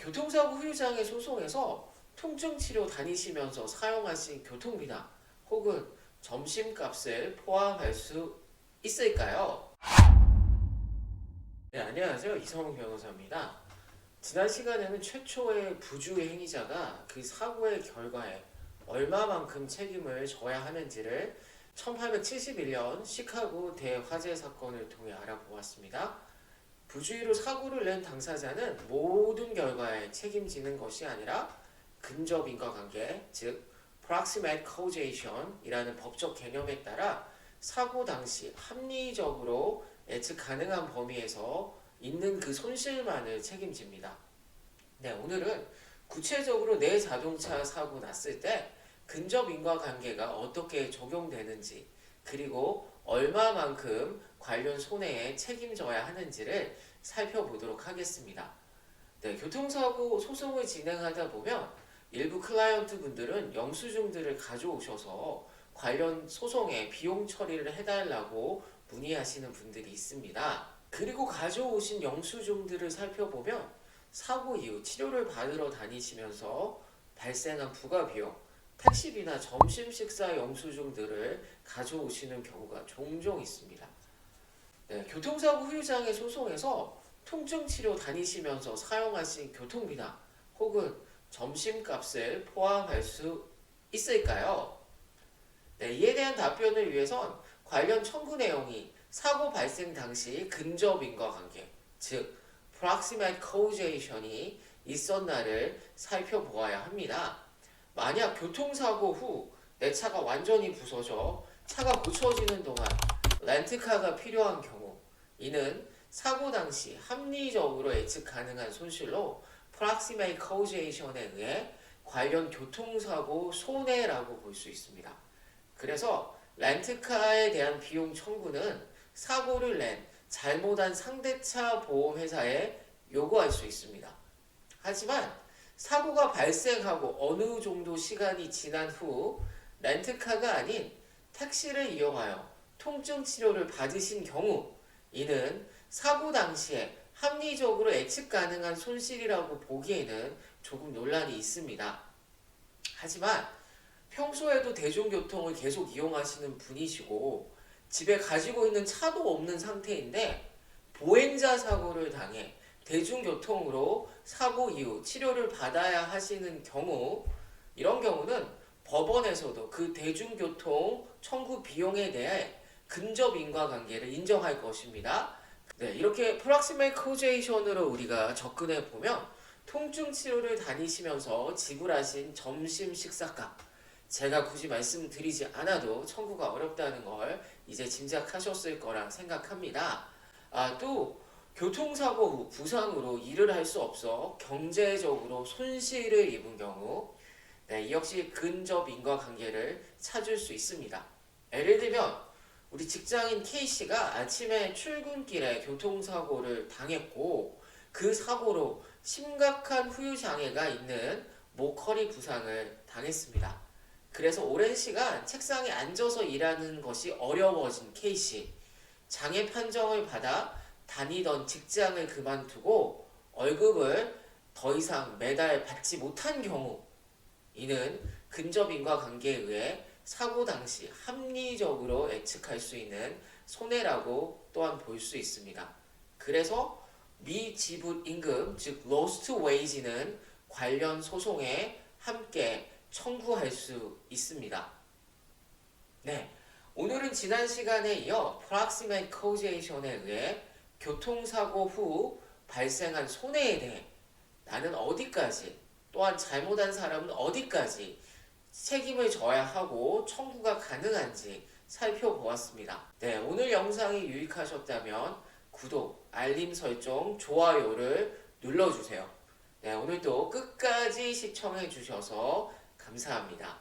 교통사고 후유장애 소송에서 통증치료 다니시면서 사용하신 교통비나 혹은 점심값을 포함할 수 있을까요? 네, 안녕하세요. 이성훈 변호사입니다. 지난 시간에는 최초의 부주의 행위자가 그 사고의 결과에 얼마만큼 책임을 져야 하는지를 1871년 시카고 대화재 사건을 통해 알아보았습니다. 부주의로 사고를 낸 당사자는 모든 결과에 책임지는 것이 아니라 근접 인과관계, 즉 proximate causation이라는 법적 개념에 따라 사고 당시 합리적으로 예측 가능한 범위에서 있는 그 손실만을 책임집니다. 네, 오늘은 구체적으로 내 자동차 사고 났을 때 근접 인과관계가 어떻게 적용되는지, 그리고 얼마만큼 관련 손해에 책임져야 하는지를 살펴보도록 하겠습니다. 네, 교통사고 소송을 진행하다 보면 일부 클라이언트 분들은 영수증들을 가져오셔서 관련 소송에 비용 처리를 해달라고 문의하시는 분들이 있습니다. 그리고 가져오신 영수증들을 살펴보면 사고 이후 치료를 받으러 다니시면서 발생한 부가비용, 택시비나 점심 식사 영수증들을 가져오시는 경우가 종종 있습니다. 네, 교통사고 후유장애 소송에서 통증치료 다니시면서 사용하신 교통비나 혹은 점심값을 포함할 수 있을까요? 네, 이에 대한 답변을 위해선 관련 청구 내용이 사고 발생 당시 근접 인과관계, 즉 proximate causation이 있었나를 살펴보아야 합니다. 만약 교통사고 후 내 차가 완전히 부서져 차가 고쳐지는 동안 렌트카가 필요한 경우, 이는 사고 당시 합리적으로 예측 가능한 손실로 proximate causation에 의해 관련 교통사고 손해라고 볼 수 있습니다. 그래서 렌트카에 대한 비용 청구는 사고를 낸 잘못한 상대차 보험회사에 요구할 수 있습니다. 하지만 사고가 발생하고 어느 정도 시간이 지난 후 렌트카가 아닌 택시를 이용하여 통증 치료를 받으신 경우, 이는 사고 당시에 합리적으로 예측 가능한 손실이라고 보기에는 조금 논란이 있습니다. 하지만 평소에도 대중교통을 계속 이용하시는 분이시고 집에 가지고 있는 차도 없는 상태인데 보행자 사고를 당해 대중교통으로 사고 이후 치료를 받아야 하시는 경우, 이런 경우는 법원에서도 그 대중교통 청구 비용에 대해 근접 인과관계를 인정할 것입니다. 네, 이렇게 프락시메 코제이션으로 우리가 접근해 보면 통증 치료를 다니시면서 지불하신 점심 식사값, 제가 굳이 말씀드리지 않아도 청구가 어렵다는 걸 이제 짐작하셨을 거라 생각합니다. 또 교통사고 후 부상으로 일을 할 수 없어 경제적으로 손실을 입은 경우, 네, 이 역시 근접 인과관계를 찾을 수 있습니다. 예를 들면 우리 직장인 K씨가 아침에 출근길에 교통사고를 당했고 그 사고로 심각한 후유장애가 있는 목, 허리 부상을 당했습니다. 그래서 오랜 시간 책상에 앉아서 일하는 것이 어려워진 K씨, 장애 판정을 받아 다니던 직장을 그만두고 월급을 더 이상 매달 받지 못한 경우, 이는 근접 인과관계에 의해 사고 당시 합리적으로 예측할 수 있는 손해라고 또한 볼 수 있습니다. 그래서 미지불 임금, 즉 lost wage는 관련 소송에 함께 청구할 수 있습니다. 네, 오늘은 지난 시간에 이어 proximate causation에 의해 교통사고 후 발생한 손해에 대해 나는 어디까지, 또한 잘못한 사람은 어디까지 책임을 져야 하고 청구가 가능한지 살펴보았습니다. 네, 오늘 영상이 유익하셨다면 구독, 알림 설정, 좋아요를 눌러주세요. 네, 오늘도 끝까지 시청해 주셔서 감사합니다.